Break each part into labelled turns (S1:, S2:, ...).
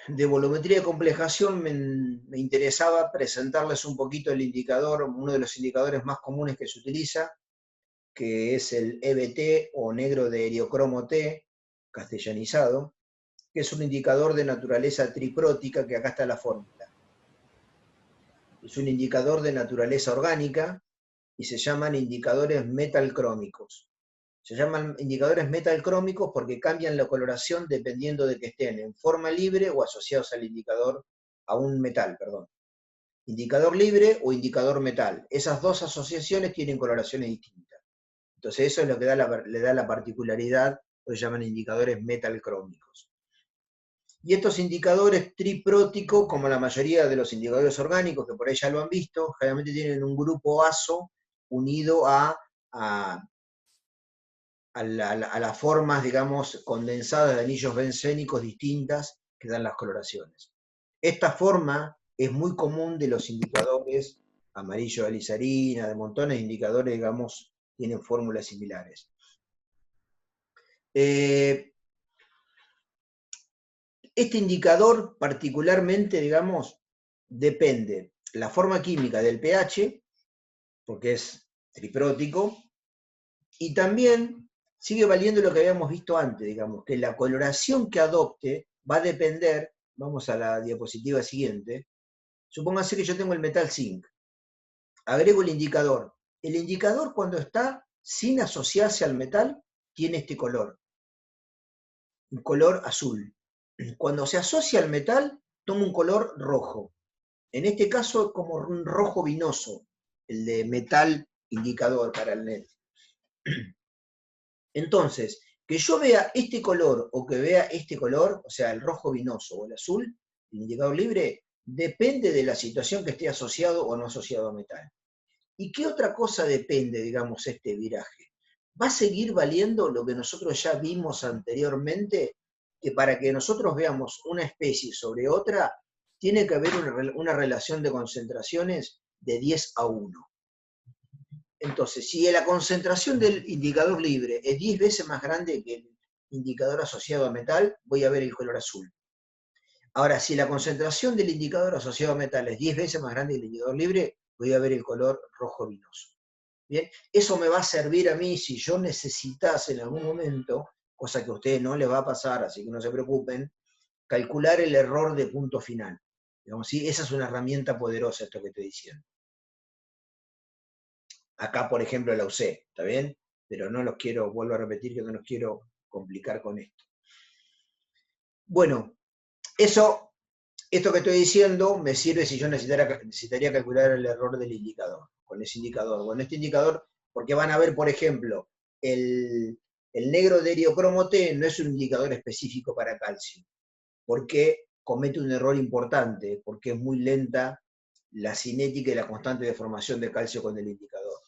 S1: de volumetría y complejación me interesaba presentarles un poquito el indicador, uno de los indicadores más comunes que se utiliza, que es el EBT o negro de eriocromo T, castellanizado, que es un indicador de naturaleza triprótica, que acá está la fórmula. Es un indicador de naturaleza orgánica y se llaman indicadores metalcrómicos. Se llaman indicadores metalcrómicos porque cambian la coloración dependiendo de que estén en forma libre o asociados al indicador, a un metal, perdón. Indicador libre o indicador metal. Esas dos asociaciones tienen coloraciones distintas. Entonces eso es lo que le da la particularidad, lo que llaman indicadores metalcrómicos. Y estos indicadores tripróticos, como la mayoría de los indicadores orgánicos, que por ahí ya lo han visto, generalmente tienen un grupo azo unido a las formas, digamos, condensadas de anillos bencénicos distintas que dan las coloraciones. Esta forma es muy común de los indicadores amarillo de alizarina, de montones de indicadores, digamos, tienen fórmulas similares. Este indicador particularmente, digamos, depende la forma química del pH, porque es triprótico, y también sigue valiendo lo que habíamos visto antes, digamos, que la coloración que adopte va a depender, vamos a la diapositiva siguiente, supónganse que yo tengo el metal zinc, agrego el indicador. El indicador cuando está sin asociarse al metal tiene este color, un color azul. Cuando se asocia al metal toma un color rojo. En este caso es como un rojo vinoso, el de metal indicador para el net. Entonces, que yo vea este color o que vea este color, o sea, el rojo vinoso o el azul, el indicador libre, depende de la situación que esté asociado o no asociado a metal. ¿Y qué otra cosa depende, digamos, este viraje? Va a seguir valiendo lo que nosotros ya vimos anteriormente, que para que nosotros veamos una especie sobre otra, tiene que haber una relación de concentraciones de 10 a 1. Entonces, si la concentración del indicador libre es 10 veces más grande que el indicador asociado a metal, voy a ver el color azul. Ahora, si la concentración del indicador asociado a metal es 10 veces más grande que el indicador libre, voy a ver el color rojo vinoso. Bien, eso me va a servir a mí si yo necesitase en algún momento, cosa que a ustedes no les va a pasar, así que no se preocupen, calcular el error de punto final. Digamos, ¿sí? Esa es una herramienta poderosa, esto que estoy diciendo. Acá, por ejemplo, la usé, ¿está bien? Pero no los quiero, vuelvo a repetir que no los quiero complicar con esto. Bueno, esto que estoy diciendo me sirve si yo necesitaría calcular el error del indicador, con ese indicador. Bueno, este indicador, porque van a ver, por ejemplo, el negro de eriocromo T no es un indicador específico para calcio, porque comete un error importante, porque es muy lenta la cinética y la constante de formación de calcio con el indicador.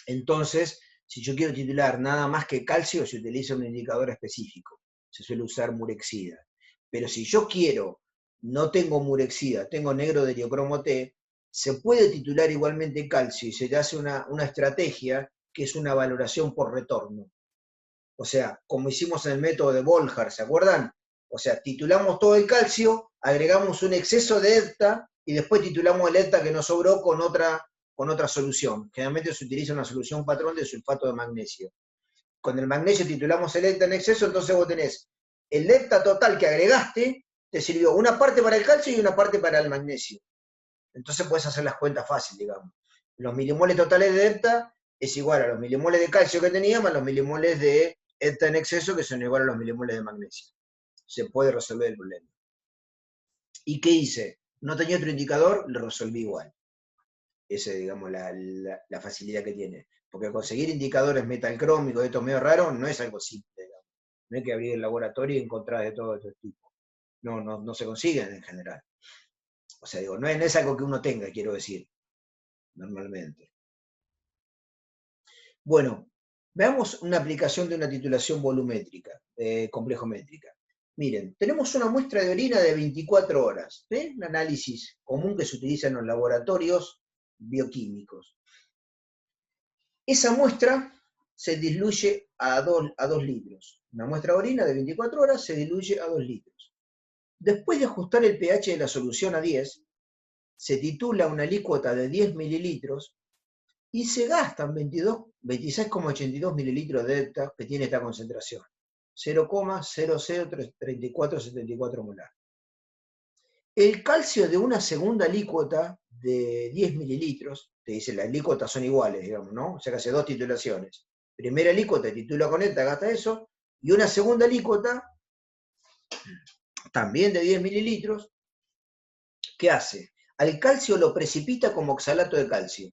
S1: Entonces, si yo quiero titular nada más que calcio, se utiliza un indicador específico. Se suele usar murexida. Pero si yo quiero, no tengo murexida, tengo negro de eriocromo T, se puede titular igualmente calcio y se le hace una estrategia que es una valoración por retorno. O sea, como hicimos en el método de Volhard, ¿se acuerdan? O sea, titulamos todo el calcio, agregamos un exceso de ETA y después titulamos el ETA que nos sobró con otra solución. Generalmente se utiliza una solución patrón de sulfato de magnesio. Con el magnesio titulamos el ETA en exceso, entonces vos tenés el ETA total que agregaste, te sirvió una parte para el calcio y una parte para el magnesio. Entonces puedes hacer las cuentas fácil, digamos. Los milimoles totales de ETA es igual a los milimoles de calcio que tenía más los milimoles de ETA en exceso, que son igual a los milimoles de magnesio. Se puede resolver el problema. ¿Y qué hice? No tenía otro indicador, lo resolví igual. Esa es, digamos, la facilidad que tiene. Porque conseguir indicadores metalcrómicos de estos medio raros no es algo simple, digamos. No hay que abrir el laboratorio y encontrar de todo este tipo. No se consiguen en general. O sea, digo, no es algo que uno tenga, quiero decir, normalmente. Bueno, veamos una aplicación de una titulación volumétrica, complejométrica. Miren, tenemos una muestra de orina de 24 horas, ¿sí? Un análisis común que se utiliza en los laboratorios bioquímicos. Esa muestra se diluye a 2 litros. Una muestra de orina de 24 horas se diluye a 2 litros. Después de ajustar el pH de la solución a 10, se titula una alícuota de 10 mililitros y se gastan 26,82 mililitros de ETA que tiene esta concentración, 0,003474 molar. El calcio de una segunda alícuota de 10 mililitros, te dice las alícuotas son iguales, digamos, ¿no? O sea que hace dos titulaciones. Primera alícuota titula con ETA, gasta eso, y una segunda alícuota, también de 10 mililitros, ¿qué hace? Al calcio lo precipita como oxalato de calcio.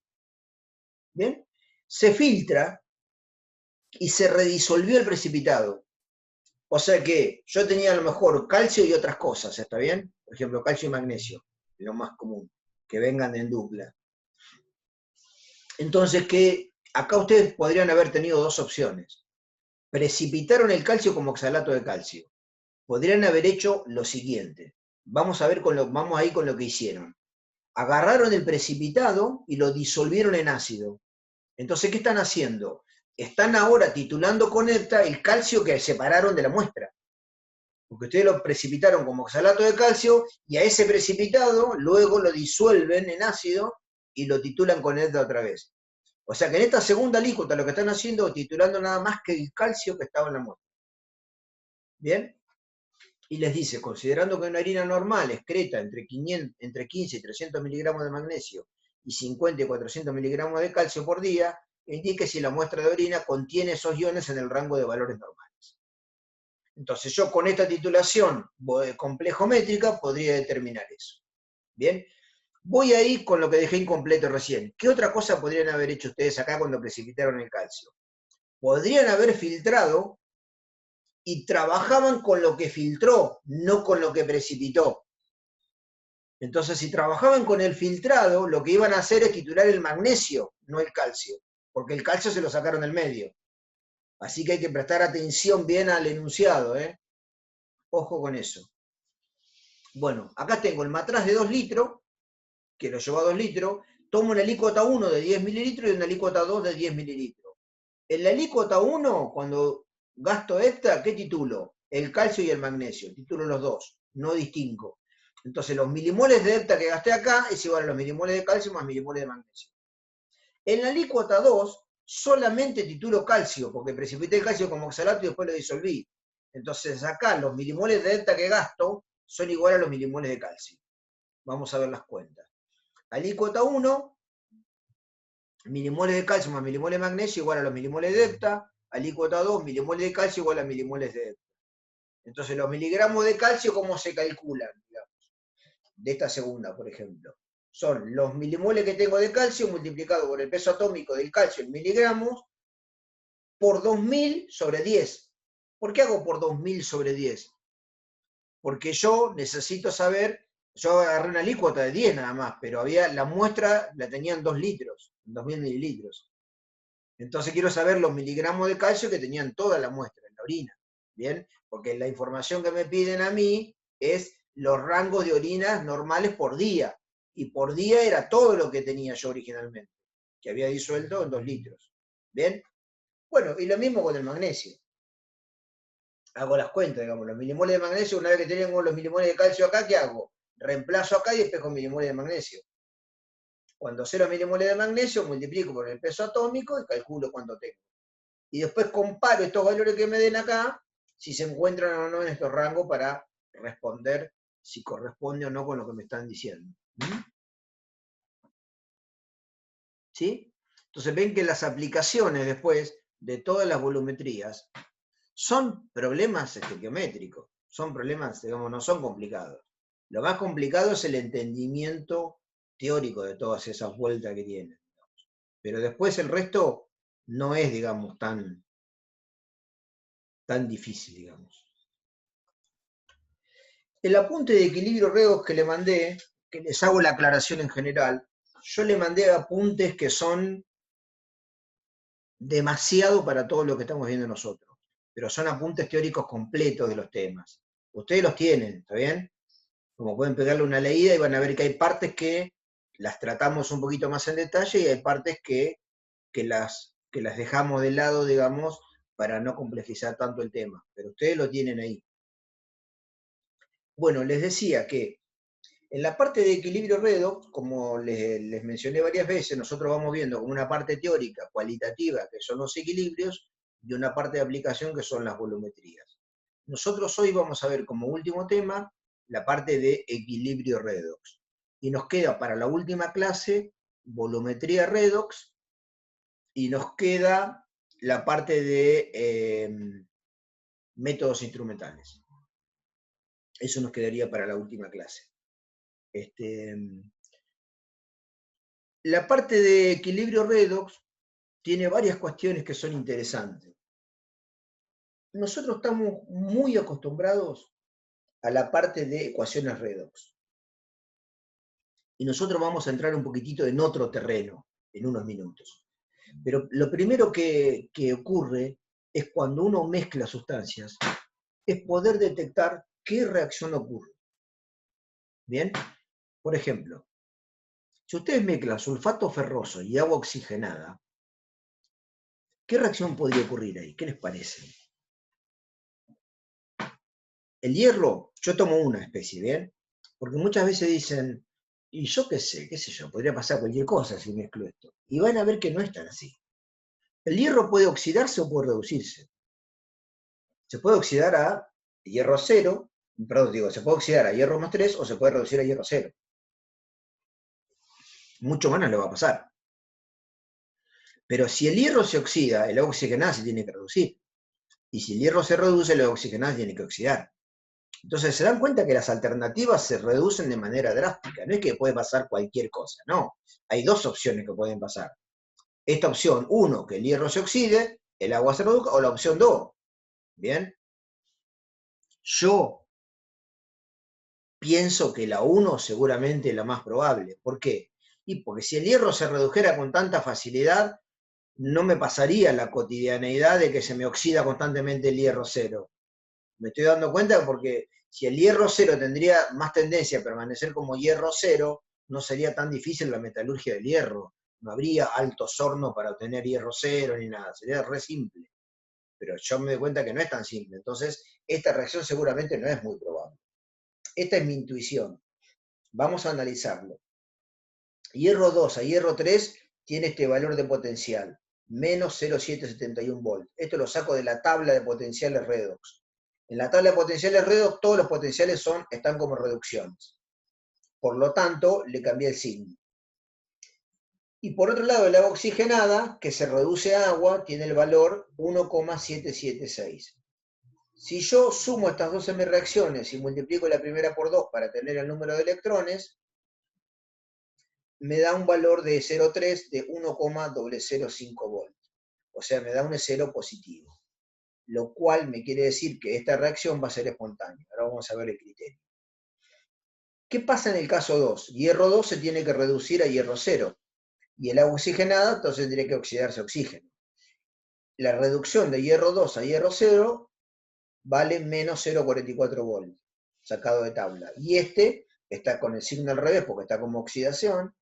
S1: ¿Bien? Se filtra y se redisolvió el precipitado. O sea que yo tenía a lo mejor calcio y otras cosas, ¿está bien? Por ejemplo, calcio y magnesio, lo más común, que vengan en dupla. Entonces, que acá ustedes podrían haber tenido dos opciones. Precipitaron el calcio como oxalato de calcio. Podrían haber hecho lo siguiente. Vamos ahí con lo que hicieron. Agarraron el precipitado y lo disolvieron en ácido. Entonces, ¿qué están haciendo? Están ahora titulando con ETA el calcio que separaron de la muestra. Porque ustedes lo precipitaron como oxalato de calcio y a ese precipitado luego lo disuelven en ácido y lo titulan con ETA otra vez. O sea que en esta segunda alícuota lo que están haciendo es titulando nada más que el calcio que estaba en la muestra. ¿Bien? Y les dice, considerando que una orina normal excreta entre 15 y 300 miligramos de magnesio y 50 y 400 miligramos de calcio por día, indique si la muestra de orina contiene esos iones en el rango de valores normales. Entonces yo con esta titulación complejométrica podría determinar eso. Bien, voy ahí con lo que dejé incompleto recién. ¿Qué otra cosa podrían haber hecho ustedes acá cuando precipitaron el calcio? Podrían haber filtrado y trabajaban con lo que filtró, no con lo que precipitó. Entonces, si trabajaban con el filtrado, lo que iban a hacer es titular el magnesio, no el calcio, porque el calcio se lo sacaron del medio. Así que hay que prestar atención bien al enunciado, ¿eh? Ojo con eso. Bueno, acá tengo el matraz de 2 litros, que lo llevo a 2 litros, tomo una alícuota 1 de 10 mililitros y una alícuota 2 de 10 mililitros. En la alícuota 1, cuando gasto esta, ¿qué titulo? El calcio y el magnesio, titulo los dos, no distingo. Entonces los milimoles de ETA que gasté acá es igual a los milimoles de calcio más milimoles de magnesio. En la alícuota 2 solamente titulo calcio, porque precipité el calcio como oxalato y después lo disolví. Entonces acá los milimoles de ETA que gasto son igual a los milimoles de calcio. Vamos a ver las cuentas. Alícuota 1, milimoles de calcio más milimoles de magnesio igual a los milimoles de ETA. Alícuota 2, milimoles de calcio igual a milimoles de ETA. Entonces los miligramos de calcio, ¿cómo se calculan? Digamos, de esta segunda, por ejemplo. Son los milimoles que tengo de calcio multiplicado por el peso atómico del calcio en miligramos por 2000 sobre 10. ¿Por qué hago por 2000 sobre 10? Porque yo necesito saber, yo agarré una alícuota de 10 nada más, pero la muestra la tenía en 2 litros, 2000 mililitros. Entonces quiero saber los miligramos de calcio que tenían toda la muestra en la orina. ¿Bien? Porque la información que me piden a mí es los rangos de orinas normales por día. Y por día era todo lo que tenía yo originalmente, que había disuelto en 2 litros. ¿Bien? Bueno, y lo mismo con el magnesio. Hago las cuentas, digamos, los milimoles de magnesio, una vez que tenemos los milimoles de calcio acá, ¿qué hago? Reemplazo acá y despejo milimoles de magnesio. Cuando 0 milimoles de magnesio, multiplico por el peso atómico y calculo cuánto tengo. Y después comparo estos valores que me den acá, si se encuentran o no en estos rangos para responder si corresponde o no con lo que me están diciendo. ¿Sí? Entonces ven que las aplicaciones después de todas las volumetrías son problemas estequiométricos, son problemas, digamos, no son complicados. Lo más complicado es el entendimiento teórico de todas esas vueltas que tienen. Pero después el resto no es, digamos, tan difícil, digamos. El apunte de equilibrio redox que le mandé, que les hago la aclaración en general, yo le mandé apuntes que son demasiado para todo lo que estamos viendo nosotros, pero son apuntes teóricos completos de los temas. Ustedes los tienen, ¿está bien? Como pueden pegarle una leída y van a ver que hay partes que las tratamos un poquito más en detalle y hay partes que las dejamos de lado, digamos, para no complejizar tanto el tema. Pero ustedes lo tienen ahí. Bueno, les decía que en la parte de equilibrio redox, como les mencioné varias veces, nosotros vamos viendo como una parte teórica, cualitativa, que son los equilibrios, y una parte de aplicación, que son las volumetrías. Nosotros hoy vamos a ver como último tema la parte de equilibrio redox. Y nos queda para la última clase volumetría redox, y nos queda la parte de métodos instrumentales. Eso nos quedaría para la última clase. La parte de equilibrio redox tiene varias cuestiones que son interesantes. Nosotros estamos muy acostumbrados a la parte de ecuaciones redox. Y nosotros vamos a entrar un poquitito en otro terreno en unos minutos. Pero lo primero que ocurre es cuando uno mezcla sustancias, es poder detectar qué reacción ocurre. ¿Bien? Por ejemplo, si ustedes mezclan sulfato ferroso y agua oxigenada, ¿qué reacción podría ocurrir ahí? ¿Qué les parece? El hierro, yo tomo una especie, ¿bien? Porque muchas veces dicen, y yo qué sé yo, podría pasar cualquier cosa si mezclo esto. Y van a ver que no es tan así. El hierro puede oxidarse o puede reducirse. Se puede oxidar a hierro 0, perdón, digo, se puede oxidar a hierro más 3 o se puede reducir a hierro 0. Mucho más no le va a pasar. Pero si el hierro se oxida, el agua oxigenada se tiene que reducir. Y si el hierro se reduce, el agua oxigenada se tiene que oxidar. Entonces se dan cuenta que las alternativas se reducen de manera drástica. No es que puede pasar cualquier cosa, no. Hay dos opciones que pueden pasar. Esta opción, 1, que el hierro se oxide, el agua se reduzca, o la opción 2. ¿Bien? Yo pienso que la 1 seguramente es la más probable. ¿Por qué? Y porque si el hierro se redujera con tanta facilidad, no me pasaría la cotidianeidad de que se me oxida constantemente el hierro 0. Me estoy dando cuenta porque si el hierro 0 tendría más tendencia a permanecer como hierro 0, no sería tan difícil la metalurgia del hierro. No habría altos hornos para obtener hierro 0 ni nada. Sería re simple. Pero yo me doy cuenta que no es tan simple. Entonces, esta reacción seguramente no es muy probable. Esta es mi intuición. Vamos a analizarlo. Hierro 2 a hierro 3 tiene este valor de potencial, menos 0,771 volts. Esto lo saco de la tabla de potenciales redox. En la tabla de potenciales redox todos los potenciales están como reducciones. Por lo tanto, le cambié el signo. Y por otro lado, el agua oxigenada, que se reduce a agua, tiene el valor 1,776. Si yo sumo estas dos reacciones y multiplico la primera por 2 para tener el número de electrones, me da un valor de 0,3 de 1,005 volts. O sea, me da un 0 positivo. Lo cual me quiere decir que esta reacción va a ser espontánea. Ahora vamos a ver el criterio. ¿Qué pasa en el caso 2? Hierro 2 se tiene que reducir a hierro 0. Y el agua oxigenada, entonces tiene que oxidarse a oxígeno. La reducción de hierro 2 a hierro 0 vale menos 0,44 volts, sacado de tabla. Y este está con el signo al revés, porque está como oxidación,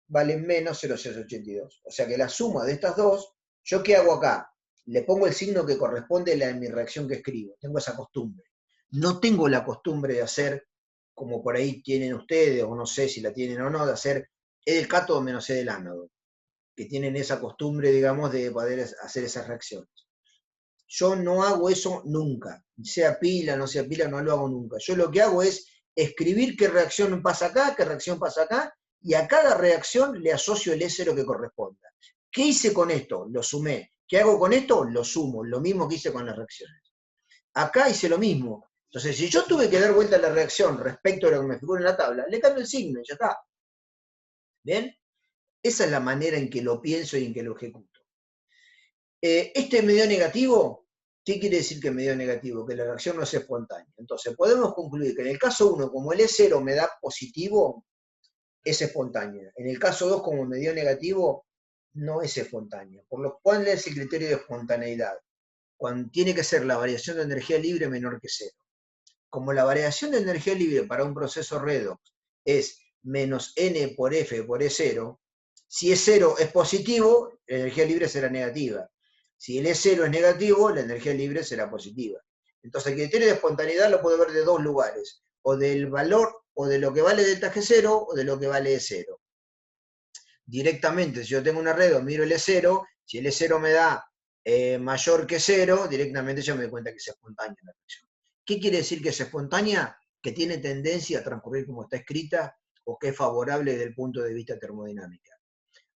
S1: vale menos 0,682. O sea que la suma de estas dos, ¿yo qué hago acá? Le pongo el signo que corresponde a mi reacción que escribo. Tengo esa costumbre. No tengo la costumbre de hacer, como por ahí tienen ustedes, o no sé si la tienen o no, de hacer E del cátodo menos E del ánodo, que tienen esa costumbre, digamos, de poder hacer esas reacciones. Yo no hago eso nunca. Sea pila, no sea pila, no lo hago nunca. Yo lo que hago es escribir qué reacción pasa acá, qué reacción pasa acá, y a cada reacción le asocio el E0 que corresponda. ¿Qué hice con esto? Lo sumé. ¿Qué hago con esto? Lo sumo. Lo mismo que hice con las reacciones. Acá hice lo mismo. Entonces, si yo tuve que dar vuelta a la reacción respecto a lo que me figura en la tabla, le cambio el signo y ya está. ¿Bien? Esa es la manera en que lo pienso y en que lo ejecuto. Este medio negativo, ¿qué quiere decir que medio negativo? Que la reacción no es espontánea. Entonces, podemos concluir que en el caso 1, como el E0 me da positivo, es espontánea. En el caso 2, como me dio negativo, no es espontánea. Por lo cual es el criterio de espontaneidad. Cuando tiene que ser la variación de energía libre menor que 0. Como la variación de energía libre para un proceso redox es menos n por f por E0, si E0 es positivo, la energía libre será negativa. Si el E0 es negativo, la energía libre será positiva. Entonces el criterio de espontaneidad lo puedo ver de dos lugares. o del valor, o de lo que vale delta G0, o de lo que vale E0. Directamente, si yo tengo una red o miro el E0, si el E0 me da mayor que 0, directamente yo me doy cuenta que es espontánea la reacción. ¿Qué quiere decir que es espontánea? Que tiene tendencia a transcurrir como está escrita, o que es favorable desde el punto de vista termodinámica.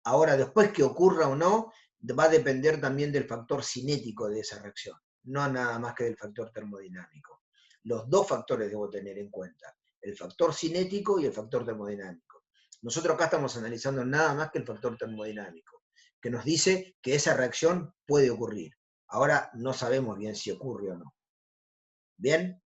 S1: Ahora, después que ocurra o no, va a depender también del factor cinético de esa reacción, no nada más que del factor termodinámico. Los dos factores debo tener en cuenta, el factor cinético y el factor termodinámico. Nosotros acá estamos analizando nada más que el factor termodinámico, que nos dice que esa reacción puede ocurrir. Ahora no sabemos bien si ocurre o no. ¿Bien?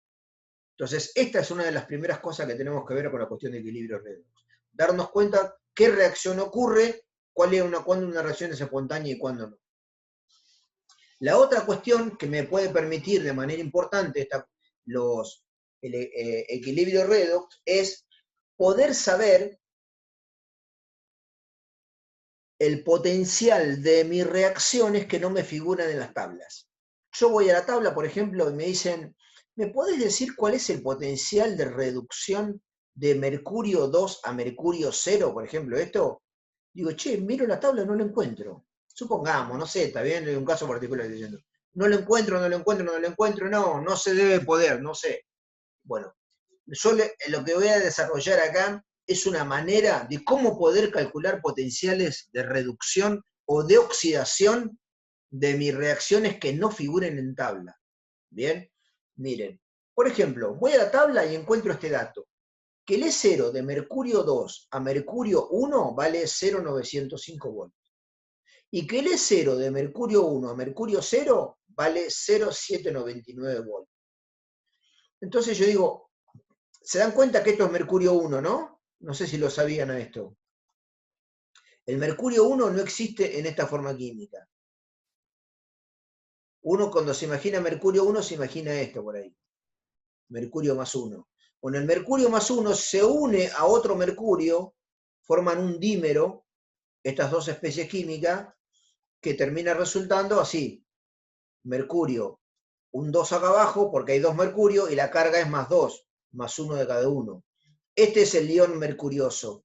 S1: Entonces, esta es una de las primeras cosas que tenemos que ver con la cuestión de equilibrio redox. Darnos cuenta qué reacción ocurre, cuándo una reacción es espontánea y cuándo no. La otra cuestión que me puede permitir de manera importante el equilibrio redox es poder saber el potencial de mis reacciones que no me figuran en las tablas. Yo voy a la tabla, por ejemplo, y me dicen, ¿me podés decir cuál es el potencial de reducción de mercurio 2 a mercurio 0, por ejemplo, esto? Digo, che, miro la tabla y no lo encuentro. Supongamos, no sé, está bien, en un caso particular diciendo, no lo encuentro, no se debe poder, no sé. Bueno, yo lo que voy a desarrollar acá es una manera de cómo poder calcular potenciales de reducción o de oxidación de mis reacciones que no figuren en tabla. Bien, miren, por ejemplo, voy a la tabla y encuentro este dato, que el E0 de mercurio 2 a mercurio 1 vale 0,905 volts, y que el E0 de mercurio 1 a mercurio 0 vale 0,799 volts. Entonces yo digo, ¿se dan cuenta que esto es mercurio 1, no? No sé si lo sabían a esto. El mercurio 1 no existe en esta forma química. Uno cuando se imagina mercurio 1 se imagina esto por ahí. Mercurio más 1. Bueno, el mercurio más 1 se une a otro mercurio, forman un dímero, estas dos especies químicas, que termina resultando así. Mercurio, un 2 acá abajo, porque hay dos mercurios, y la carga es más 2, más 1 de cada uno. Este es el ion mercurioso.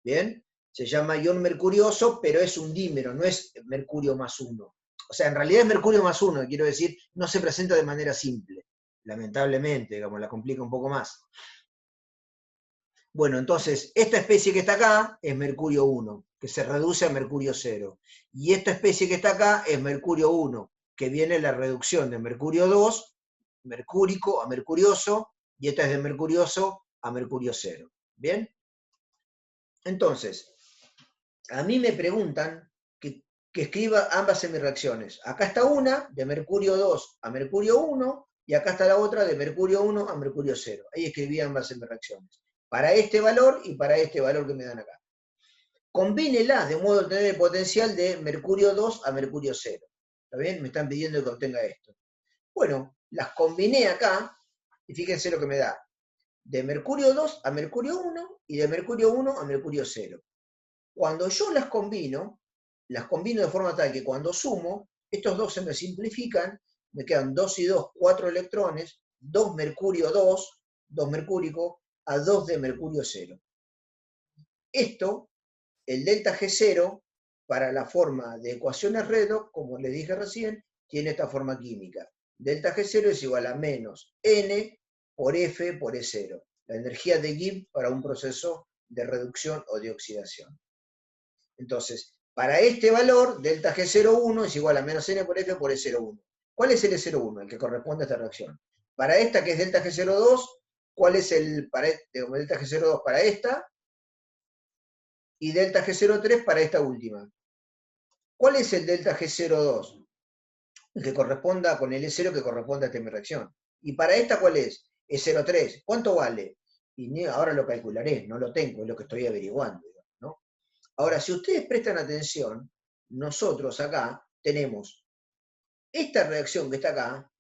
S1: ¿Bien? Se llama ion mercurioso, pero es un dímero, no es mercurio más 1. O sea, en realidad es mercurio más 1, quiero decir, no se presenta de manera simple. Lamentablemente, digamos, la complica un poco más. Bueno, entonces, esta especie que está acá es mercurio 1, que se reduce a mercurio 0. Y esta especie que está acá es mercurio 1, que viene la reducción de mercurio 2, mercúrico a mercurioso, y esta es de mercurioso a mercurio 0. ¿Bien? Entonces, a mí me preguntan que escriba ambas semireacciones. Acá está una, de mercurio 2 a mercurio 1, y acá está la otra, de mercurio 1 a mercurio 0. Ahí escribí ambas semireacciones. Para este valor y para este valor que me dan acá. Combínelas de modo de tener el potencial de mercurio 2 a mercurio 0. ¿Está bien? Me están pidiendo que obtenga esto. Bueno, las combiné acá, y fíjense lo que me da. De mercurio 2 a mercurio 1, y de mercurio 1 a mercurio 0. Cuando yo las combino de forma tal que cuando sumo, estos dos se me simplifican, me quedan 2 y 2, 4 electrones, 2 mercurio 2, 2 mercúrico, a 2 de mercurio 0. Esto, el delta G0, para la forma de ecuaciones redox, como les dije recién, tiene esta forma química. Delta G0 es igual a menos N por F por E0, la energía de Gibbs para un proceso de reducción o de oxidación. Entonces, para este valor, delta G01 es igual a menos N por F por E01. ¿Cuál es el E01? El que corresponde a esta reacción. Para esta, que es delta G02, ¿cuál es el delta G02 para esta? Y delta G03 para esta última. ¿Cuál es el delta G02? El que corresponda con el E0 que corresponde a esta reacción. ¿Y para esta cuál es? E03. ¿Cuánto vale? Y ahora lo calcularé, no lo tengo, es lo que estoy averiguando. ¿No? Ahora, si ustedes prestan atención, nosotros acá tenemos esta reacción que está acá,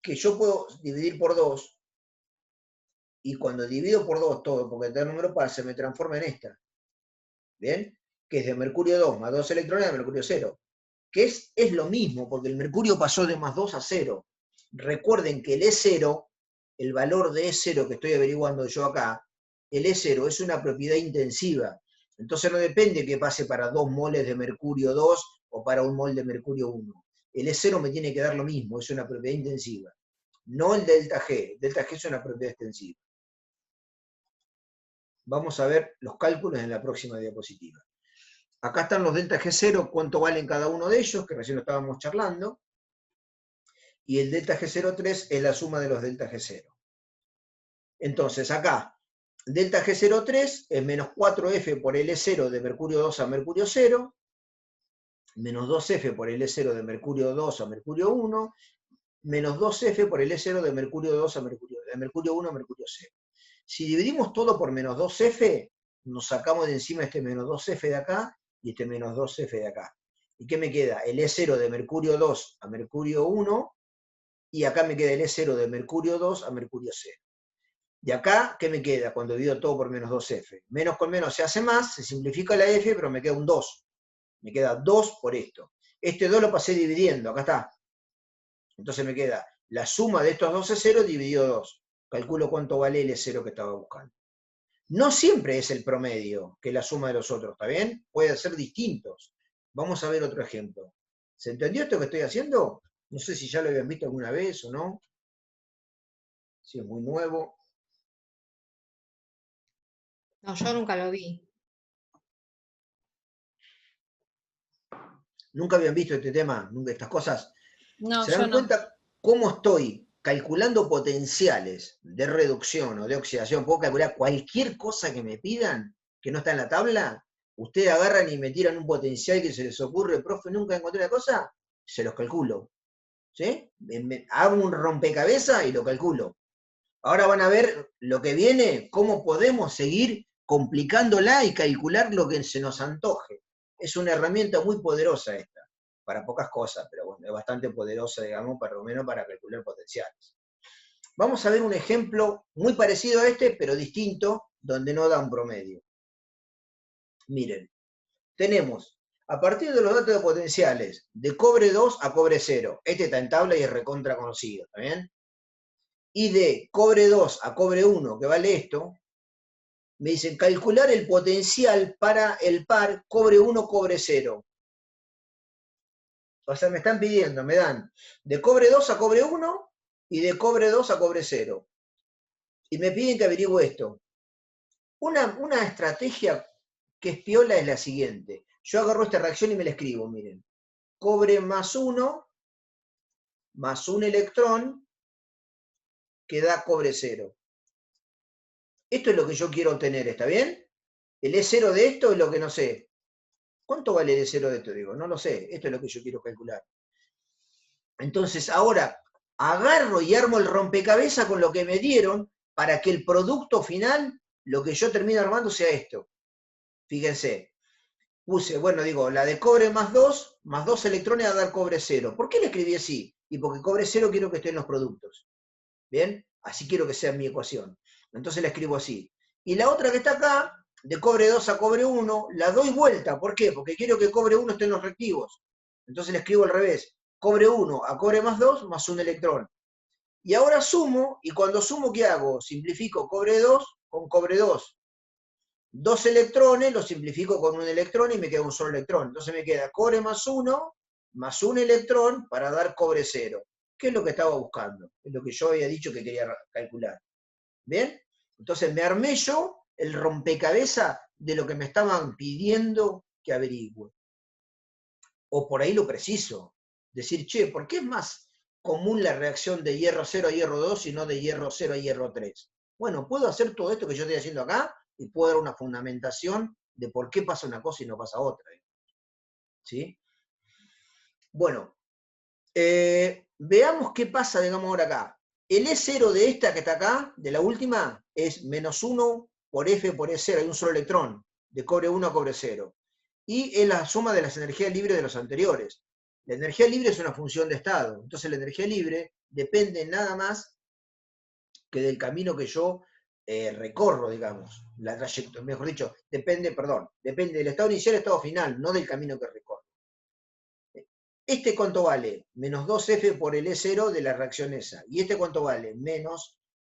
S1: que yo puedo dividir por 2, y cuando divido por 2 todo, porque el número par, se me transforma en esta. ¿Bien? Que es de mercurio 2 más 2 electrones a mercurio 0. Que es lo mismo, porque el mercurio pasó de más 2 a 0. Recuerden que el E0 el valor de E0 que estoy averiguando yo acá, el E0 es una propiedad intensiva. Entonces no depende que pase para 2 moles de mercurio 2 o para 1 mol de mercurio 1. El E0 me tiene que dar lo mismo, es una propiedad intensiva. No el delta G. Delta G es una propiedad extensiva. Vamos a ver los cálculos en la próxima diapositiva. Acá están los delta G0, cuánto valen cada uno de ellos, que recién lo estábamos charlando. Y el delta G03 es la suma de los delta G0. Entonces acá, delta G03 es menos 4F por L0 de mercurio 2 a mercurio 0, menos 2F por L0 de mercurio 2 a mercurio 1, menos 2F por L0 de mercurio 2 a mercurio 1 a mercurio 0. Si dividimos todo por menos 2F, nos sacamos de encima este menos 2F de acá y este menos 2F de acá. ¿Y qué me queda? El E0 de mercurio 2 a mercurio 1, y acá me queda el E0 de mercurio 2 a mercurio 0. Y acá, ¿qué me queda cuando divido todo por menos 2F? Menos con menos se hace más, se simplifica la F, pero me queda un 2. Me queda 2 por esto. Este 2 lo pasé dividiendo, acá está. Entonces me queda la suma de estos dos E0 dividido 2. Calculo cuánto vale el E0 que estaba buscando. No siempre es el promedio, que es la suma de los otros, ¿está bien? Pueden ser distintos. Vamos a ver otro ejemplo. ¿Se entendió esto que estoy haciendo? No sé si ya lo habían visto alguna vez o no. Si es muy nuevo.
S2: No, yo nunca lo vi.
S1: ¿Nunca habían visto este tema? ¿Nunca estas cosas?
S2: No,
S1: ¿Se
S2: yo
S1: dan
S2: no.
S1: cuenta cómo estoy calculando potenciales de reducción o de oxidación? Puedo calcular cualquier cosa que me pidan que no está en la tabla. Ustedes agarran y me tiran un potencial que se les ocurre, profe, nunca encontré una cosa, se los calculo. ¿Sí? Hago un rompecabezas y lo calculo. Ahora van a ver lo que viene, cómo podemos seguir complicándola y calcular lo que se nos antoje. Es una herramienta muy poderosa esta, para pocas cosas, pero bueno, es bastante poderosa, digamos, por lo menos para calcular potenciales. Vamos a ver un ejemplo muy parecido a este, pero distinto, donde no da un promedio. Miren, tenemos, a partir de los datos de potenciales, de cobre 2 a cobre 0, este está en tabla y es recontra conocido, ¿está bien? Y de cobre 2 a cobre 1, que vale esto, me dicen calcular el potencial para el par cobre 1, cobre 0. O sea, me están pidiendo, me dan de cobre 2 a cobre 1 y de cobre 2 a cobre 0. Y me piden que averigüe esto. Una estrategia que es piola es la siguiente. Yo agarro esta reacción y me la escribo, miren. Cobre más 1 más un electrón que da cobre 0. Esto es lo que yo quiero obtener, ¿está bien? El E0 de esto es lo que no sé. ¿Cuánto vale el E0 de esto? Digo, no lo sé. Esto es lo que yo quiero calcular. Entonces, ahora agarro y armo el rompecabezas con lo que me dieron para que el producto final, lo que yo termino armando, sea esto. Fíjense, puse, bueno, digo, la de cobre más 2 electrones a dar cobre 0. ¿Por qué le escribí así? Y porque cobre 0 quiero que esté en los productos. ¿Bien? Así quiero que sea mi ecuación. Entonces la escribo así. Y la otra que está acá, de cobre 2 a cobre 1, la doy vuelta. ¿Por qué? Porque quiero que cobre 1 esté en los reactivos. Entonces la escribo al revés. Cobre 1 a cobre más 2 más un electrón. Y ahora sumo, y cuando sumo, ¿qué hago? Simplifico cobre 2 con cobre 2. 2 electrones, lo simplifico con un electrón y me queda un solo electrón. Entonces me queda cobre más 1 más un electrón para dar cobre 0. ¿Qué es lo que estaba buscando? Es lo que yo había dicho que quería calcular. ¿Bien? Entonces me armé yo el rompecabezas de lo que me estaban pidiendo que averigüe. O por ahí lo preciso. Decir, che, ¿por qué es más común la reacción de hierro 0 a hierro 2 y no de hierro 0 a hierro 3? Bueno, puedo hacer todo esto que yo estoy haciendo acá y puedo dar una fundamentación de por qué pasa una cosa y no pasa otra. ¿Sí? Bueno, veamos qué pasa, digamos, ahora acá. El E0 de esta que está acá, de la última, es menos 1 por F por E0, hay un solo electrón, de cobre 1 a cobre 0. Y es la suma de las energías libres de los anteriores. La energía libre es una función de estado, entonces la energía libre depende nada más que del camino que yo recorro, digamos, la trayectoria, mejor dicho, depende del estado inicial al estado final, no del camino que recorro. ¿Este cuánto vale? Menos 2F por el E0 de la reacción esa. ¿Y este cuánto vale? Menos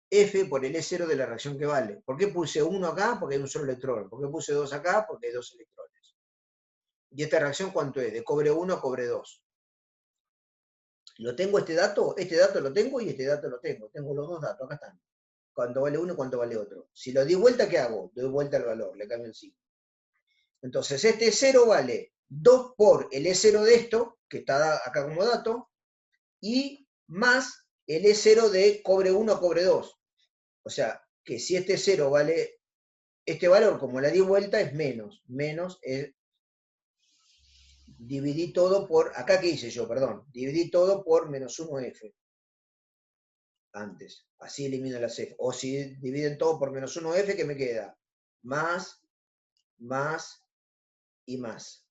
S1: F por el E0 de la reacción que vale. ¿Por qué puse 1 acá? Porque hay un solo electrón. ¿Por qué puse 2 acá? Porque hay 2 electrones. ¿Y esta reacción cuánto es? De cobre 1 a cobre 2. ¿Lo tengo este dato? Este dato lo tengo y este dato lo tengo. Tengo los dos datos, acá están. Cuánto vale uno y cuánto vale otro. Si lo di vuelta, ¿qué hago? Doy vuelta al valor, le cambio el signo. Entonces, este E0 vale 2 por el E0 de esto, que está acá como dato, y más el E0 de cobre 1 a cobre 2. O sea, que si este 0 vale, este valor, como la di vuelta, es menos. Menos es, dividí todo por, acá que hice yo, perdón, dividí todo por menos 1F. Antes. Así elimino las F. O si dividen todo por menos 1F, ¿qué me queda? Más, más y más.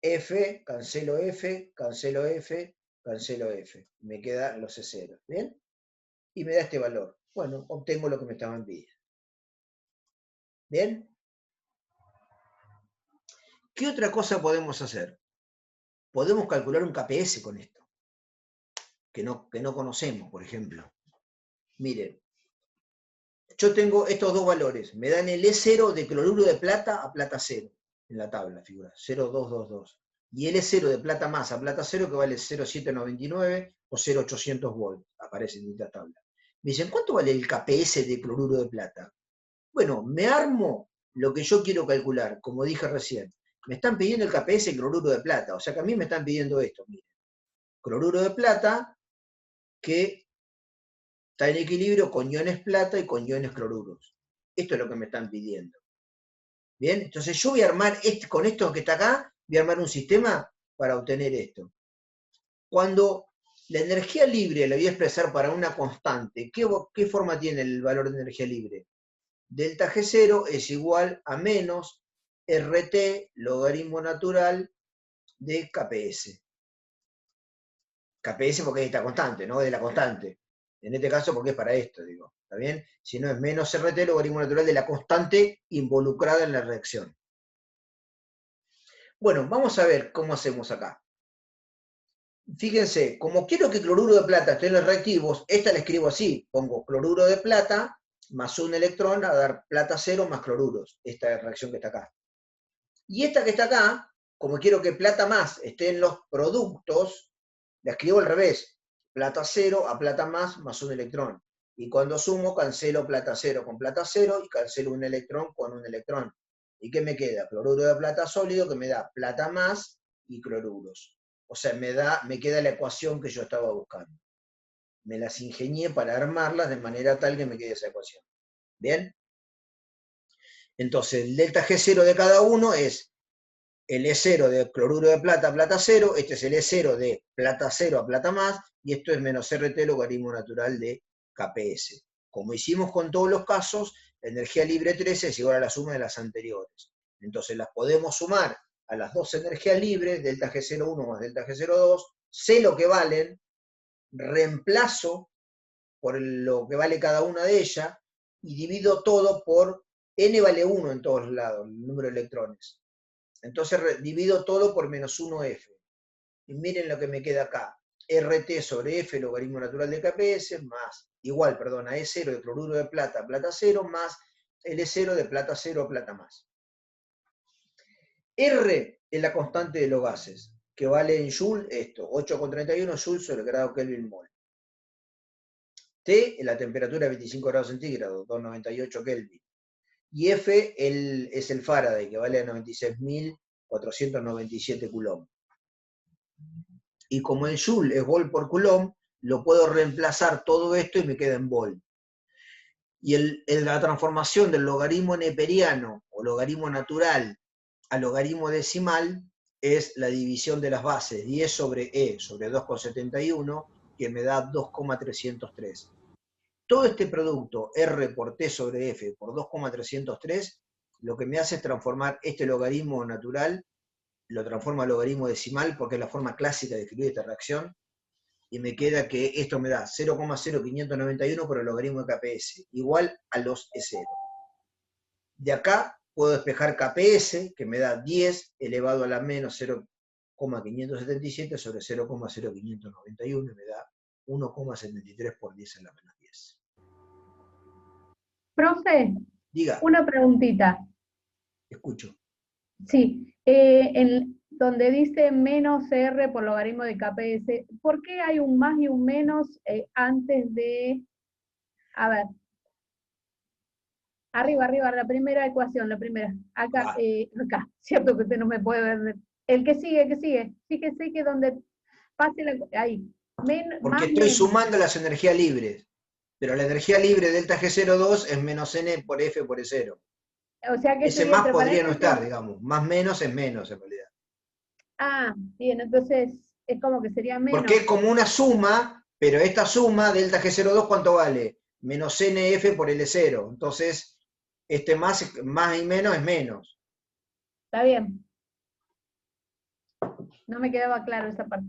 S1: F, cancelo F, cancelo F, cancelo F. Me quedan los E0. ¿Bien? Y me da este valor. Bueno, obtengo lo que me estaban pidiendo. ¿Bien? ¿Qué otra cosa podemos hacer? Podemos calcular un KPS con esto, que no conocemos, por ejemplo. Miren, yo tengo estos dos valores. Me dan el E0 de cloruro de plata a plata 0 en la tabla, figura, 0,222. Y el E0 de plata más a plata 0 que vale 0,799 o 0,800 volts, aparece en esta tabla. Me dicen, ¿cuánto vale el KPS de cloruro de plata? Bueno, me armo lo que yo quiero calcular, como dije recién. Me están pidiendo el KPS de cloruro de plata, o sea que a mí me están pidiendo esto, miren. Cloruro de plata que está en equilibrio con iones plata y con iones cloruros. Esto es lo que me están pidiendo. Bien, entonces yo voy a armar, con esto que está acá, voy a armar un sistema para obtener esto. Cuando la energía libre la voy a expresar para una constante, ¿qué forma tiene el valor de energía libre? Delta G0 es igual a menos RT logaritmo natural de KPS. KPS porque es esta constante, no de la constante. En este caso porque es para esto, digo. ¿Está bien? Si no es menos RT logaritmo natural de la constante involucrada en la reacción. Bueno, vamos a ver cómo hacemos acá. Fíjense, como quiero que cloruro de plata esté en los reactivos, esta la escribo así. Pongo cloruro de plata más un electrón a dar plata 0 más cloruros. Esta reacción que está acá. Y esta que está acá, como quiero que plata más esté en los productos, la escribo al revés. Plata 0 a plata más un electrón. Y cuando sumo, cancelo plata 0 con plata 0 y cancelo un electrón con un electrón. ¿Y qué me queda? Cloruro de plata sólido que me da plata más y cloruros. O sea, me queda la ecuación que yo estaba buscando. Me las ingenié para armarlas de manera tal que me quede esa ecuación. ¿Bien? Entonces, el delta G0 de cada uno es el E0 de cloruro de plata a plata 0, este es el E0 de plata 0 a plata más, y esto es menos RT logaritmo natural de KPS. Como hicimos con todos los casos, la energía libre 13 es igual a la suma de las anteriores. Entonces las podemos sumar a las dos energías libres, delta G01 más delta G02, sé lo que valen, reemplazo por lo que vale cada una de ellas, y divido todo por n vale 1 en todos lados, el número de electrones. Entonces divido todo por menos 1F. Y miren lo que me queda acá. RT sobre F, logaritmo natural de KPS, más, igual, perdón, a E0 de cloruro de plata, plata 0, más el E0 de plata 0, plata más. R es la constante de los gases, que vale en Joule esto, 8,31 Joule sobre grado Kelvin mol. T es la temperatura de 25 grados centígrados, 298 Kelvin. Y F es el Faraday, que vale a 96.497 Coulomb. Y como el Joule es Volt por Coulomb, lo puedo reemplazar todo esto y me queda en Volt. Y la transformación del logaritmo neperiano o logaritmo natural a logaritmo decimal es la división de las bases, 10 sobre E sobre 2,71, que me da 2,303. Todo este producto, R por T sobre F por 2,303, lo que me hace es transformar este logaritmo natural, lo transforma a logaritmo decimal porque es la forma clásica de escribir esta reacción, y me queda que esto me da 0,0591 por el logaritmo de KPS, igual a los E0. De acá puedo despejar KPS, que me da 10 elevado a la menos 0,577 sobre 0,0591, y me da 1,73 por 10 en la menos 10.
S3: Profe,
S1: Diga,
S3: una preguntita.
S1: escucho.
S3: Sí, donde dice menos R por logaritmo de KPS, ¿por qué hay un más y un menos antes de, a ver, arriba, la primera ecuación, la primera, acá,
S1: Ah,
S3: acá, cierto que usted no me puede ver, el que sigue, sí que donde pase ahí,
S1: porque
S3: más
S1: estoy
S3: menos,
S1: sumando las energías libres, pero la energía libre delta G02 es menos N por F por E0.
S3: o sea que
S1: Ese
S3: sería
S1: más
S3: entre
S1: podría no estar,
S3: paréntesis,
S1: digamos. Más menos es menos en realidad.
S3: bien, entonces es como que sería
S1: Porque
S3: menos,
S1: es como una suma, pero esta suma, delta G02, ¿cuánto vale? Menos NF por L0. Entonces, este más y menos es menos.
S3: está bien, no me quedaba claro esa parte.